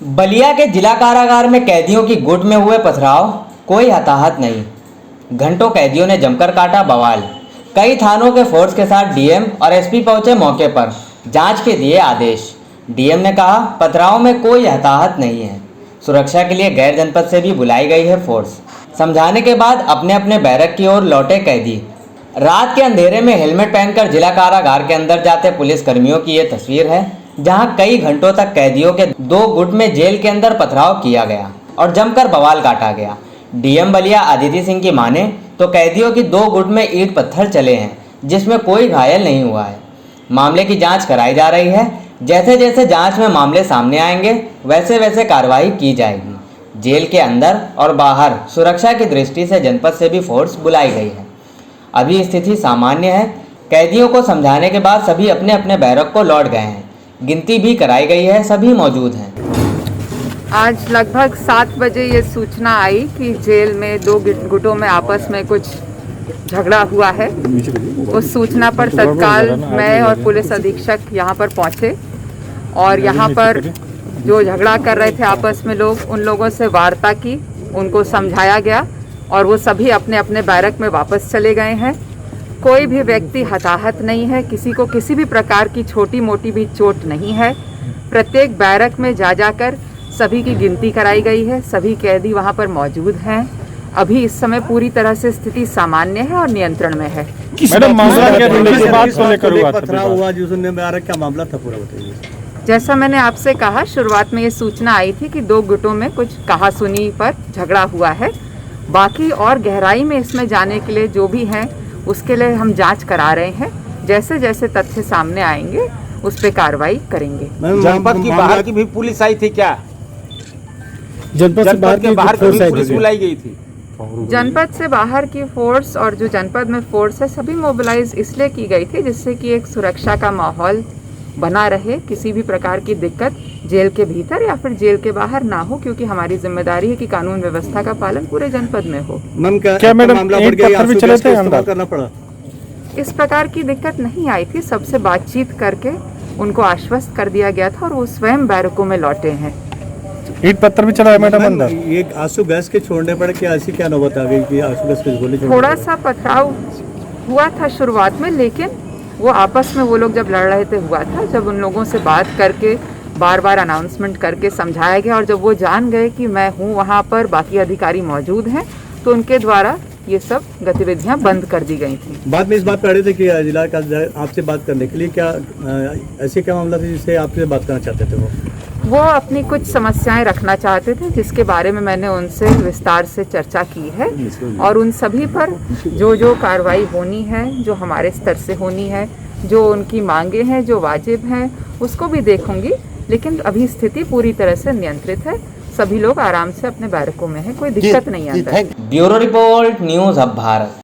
बलिया के जिला कारागार में कैदियों की गुट में हुए पथराव, कोई हताहत नहीं। घंटों कैदियों ने जमकर काटा बवाल। कई थानों के फोर्स के साथ डीएम और एसपी पहुंचे मौके पर, जांच के दिए आदेश। डीएम ने कहा पथराव में कोई हताहत नहीं है। सुरक्षा के लिए गैर जनपद से भी बुलाई गई है फोर्स। समझाने के बाद अपने अपने बैरक की ओर लौटे कैदी। रात के अंधेरे में हेलमेट पहनकर जिला कारागार के अंदर जाते पुलिस कर्मियों की ये तस्वीर है, जहां कई घंटों तक कैदियों के दो गुट में जेल के अंदर पथराव किया गया और जमकर बवाल काटा गया। डीएम बलिया आदित्य सिंह की माने तो कैदियों की दो गुट में ईंट पत्थर चले हैं, जिसमें कोई घायल नहीं हुआ है। मामले की जांच कराई जा रही है। जैसे जैसे जांच में मामले सामने आएंगे वैसे वैसे कार्रवाई की जाएगी। जेल के अंदर और बाहर सुरक्षा की दृष्टि से जनपद से भी फोर्स बुलाई गई है। अभी स्थिति सामान्य है। कैदियों को समझाने के बाद सभी अपने अपने बैरक को लौट गए हैं। गिनती भी कराई गई है, सभी मौजूद हैं। आज लगभग 7 बजे ये सूचना आई कि जेल में दो गुटों में आपस में कुछ झगड़ा हुआ है। उस सूचना पर तत्काल मैं और पुलिस अधीक्षक यहाँ पर पहुँचे और यहाँ पर जो झगड़ा कर रहे थे आपस में लोग, उन लोगों से वार्ता की, उनको समझाया गया और वो सभी अपने अपने बैरक में वापस चले गए हैं। कोई भी व्यक्ति हताहत नहीं है, किसी को किसी भी प्रकार की छोटी मोटी भी चोट नहीं है। प्रत्येक बैरक में जा जाकर सभी की गिनती कराई गई है। सभी कैदी वहां पर मौजूद हैं। अभी इस समय पूरी तरह से स्थिति सामान्य है और नियंत्रण में है। मैडम, मामला क्या पथराव हुआ जिसमें बैरक का मामला था, पूरा बताइए। जैसा मैंने आपसे कहा, शुरुआत में ये सूचना आई थी कि दो गुटों में कुछ कहासुनी पर झगड़ा हुआ है। बाकी और गहराई में इसमें जाने के लिए जो भी हैं उसके लिए हम जांच करा रहे हैं। जैसे जैसे तथ्य सामने आएंगे उस पर कार्रवाई करेंगे। जनपद की बाहर की भी पुलिस आई थी क्या? जनपद से बाहर की पुलिस बुलाई गई थी? जनपद से बाहर की फोर्स और जो जनपद में फोर्स है सभी मोबिलाइज इसलिए की गई थी जिससे कि एक सुरक्षा का माहौल बना रहे, किसी भी प्रकार की दिक्कत जेल के भीतर या फिर जेल के बाहर ना हो, क्योंकि हमारी जिम्मेदारी है कि कानून व्यवस्था का पालन पूरे जनपद में हो। क्या मैडम मामला बढ़ गया, भी चले थे, अंदर करना पड़ा? इस प्रकार की दिक्कत नहीं आई थी। सबसे बातचीत करके उनको आश्वस्त कर दिया गया था और वो स्वयं बैरकों में लौटे हैं। ईंट पत्थर भी चला है मैडम अंदर? ये आंसू गैस के छोड़ने पड़े, क्या ऐसी क्या नौबत आ गई कि आंसू गैस के गोले? थोड़ा सा पथराव हुआ था शुरुआत में, लेकिन वो आपस में वो लोग जब लड़ रहे थे हुआ था। जब उन लोगों से बात करके बार बार अनाउंसमेंट करके समझाया गया और जब वो जान गए कि मैं हूँ वहाँ पर, बाकी अधिकारी मौजूद हैं, तो उनके द्वारा ये सब गतिविधियाँ बंद कर दी गई थी। बाद में इस बात कर रहे थे कि जिला का आपसे बात करने के लिए, क्या ऐसे क्या मामला था जिससे आपसे बात करना चाहते थे? वो अपनी कुछ समस्याएं रखना चाहते थे जिसके बारे में मैंने उनसे विस्तार से चर्चा की है और उन सभी पर जो जो कार्रवाई होनी है, जो हमारे स्तर से होनी है, जो उनकी मांगे हैं, जो वाजिब हैं, उसको भी देखूंगी। लेकिन अभी स्थिति पूरी तरह से नियंत्रित है। सभी लोग आराम से अपने बैरकों में हैं, कोई दिक्कत नहीं आता है। ब्यूरो रिपोर्ट, न्यूज़ अब भारत।